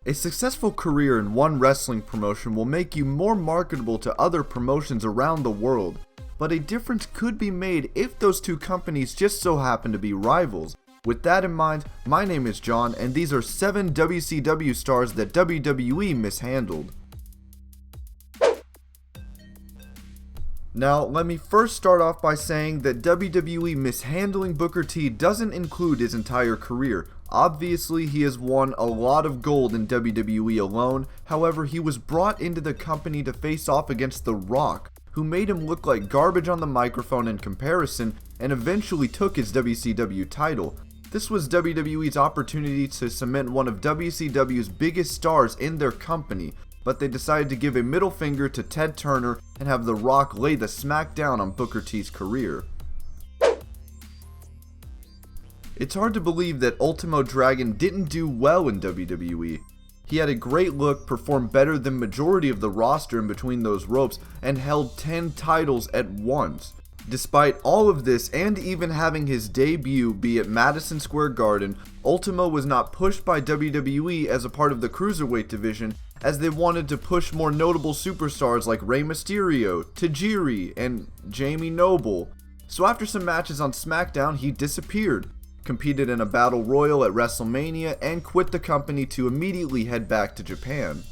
A successful career in one wrestling promotion will make you more marketable to other promotions around the world, but a difference could be made if those two companies just so happen to be rivals. With that in mind, my name is John, and these are 7 WCW stars that WWE mishandled. Now, let me first start off by saying that WWE mishandling Booker T doesn't include his entire career. Obviously, he has won a lot of gold in WWE alone, however, he was brought into the company to face off against The Rock, who made him look like garbage on the microphone in comparison, and eventually took his WCW title. This was WWE's opportunity to cement one of WCW's biggest stars in their company, but they decided to give a middle finger to Ted Turner and have The Rock lay the smack down on Booker T's career. It's hard to believe that Ultimo Dragon didn't do well in WWE. He had a great look, performed better than majority of the roster in between those ropes, and held 10 titles at once. Despite all of this, and even having his debut be at Madison Square Garden, Ultimo was not pushed by WWE as a part of the Cruiserweight division, as they wanted to push more notable superstars like Rey Mysterio, Tajiri, and Jamie Noble. So after some matches on SmackDown, he disappeared, competed in a battle royal at WrestleMania, and quit the company to immediately head back to Japan.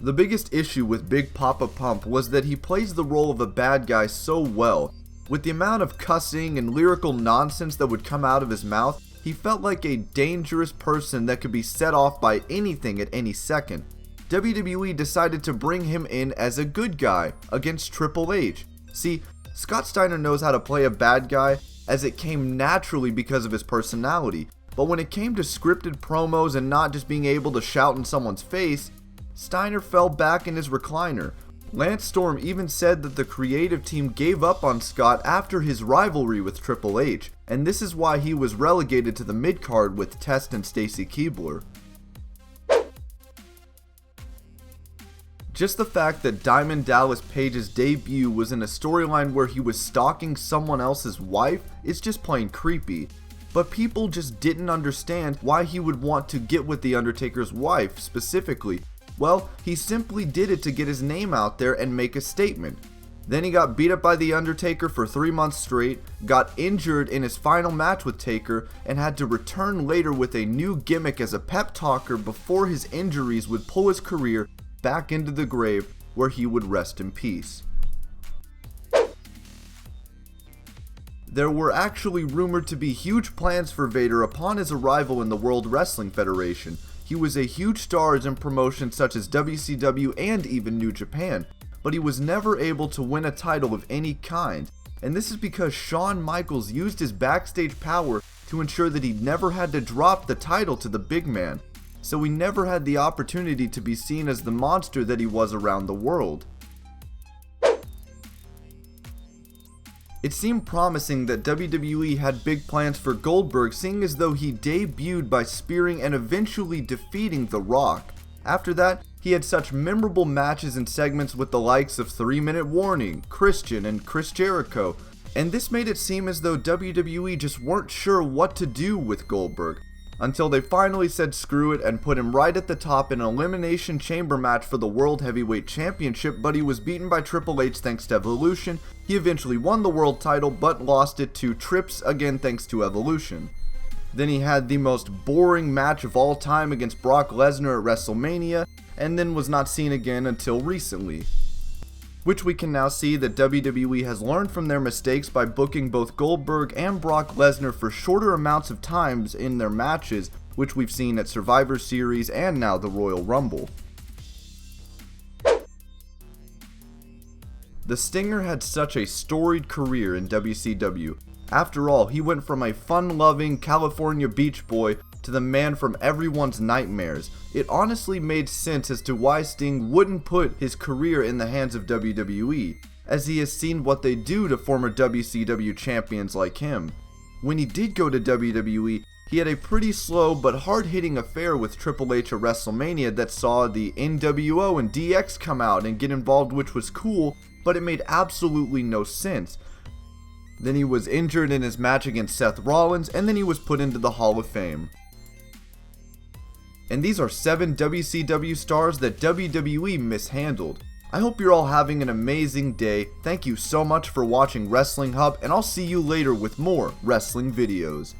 The biggest issue with Big Poppa Pump was that he plays the role of a bad guy so well. With the amount of cussing and lyrical nonsense that would come out of his mouth, he felt like a dangerous person that could be set off by anything at any second. WWE decided to bring him in as a good guy against Triple H. See, Scott Steiner knows how to play a bad guy, as it came naturally because of his personality, but when it came to scripted promos and not just being able to shout in someone's face, Steiner fell back in his recliner. Lance Storm even said that the creative team gave up on Scott after his rivalry with Triple H, and this is why he was relegated to the mid-card with Test and Stacy Keibler. Just the fact that Diamond Dallas Page's debut was in a storyline where he was stalking someone else's wife is just plain creepy. But people just didn't understand why he would want to get with The Undertaker's wife specifically. Well, he simply did it to get his name out there and make a statement. Then he got beat up by The Undertaker for 3 months straight, got injured in his final match with Taker, and had to return later with a new gimmick as a pep talker before his injuries would pull his career back into the grave where he would rest in peace. There were actually rumored to be huge plans for Vader upon his arrival in the World Wrestling Federation. He was a huge star in promotions such as WCW and even New Japan, but he was never able to win a title of any kind, and this is because Shawn Michaels used his backstage power to ensure that he never had to drop the title to the big man, so he never had the opportunity to be seen as the monster that he was around the world. It seemed promising that WWE had big plans for Goldberg, seeing as though he debuted by spearing and eventually defeating The Rock. After that, he had such memorable matches and segments with the likes of 3 Minute Warning, Christian, and Chris Jericho, and this made it seem as though WWE just weren't sure what to do with Goldberg, until they finally said screw it and put him right at the top in an Elimination Chamber match for the World Heavyweight Championship, but he was beaten by Triple H thanks to Evolution. He eventually won the world title, but lost it to Trips again thanks to Evolution. Then he had the most boring match of all time against Brock Lesnar at WrestleMania, and then was not seen again until recently. Which we can now see that WWE has learned from their mistakes by booking both Goldberg and Brock Lesnar for shorter amounts of times in their matches, which we've seen at Survivor Series and now the Royal Rumble. The Stinger had such a storied career in WCW. After all, he went from a fun-loving California beach boy to the man from everyone's nightmares. It honestly made sense as to why Sting wouldn't put his career in the hands of WWE, as he has seen what they do to former WCW champions like him. When he did go to WWE, he had a pretty slow but hard-hitting affair with Triple H at WrestleMania that saw the NWO and DX come out and get involved, which was cool, but it made absolutely no sense. Then he was injured in his match against Seth Rollins, and then he was put into the Hall of Fame. And these are 7 WCW stars that WWE mishandled. I hope you're all having an amazing day. Thank you so much for watching Wrestling Hub, and I'll see you later with more wrestling videos.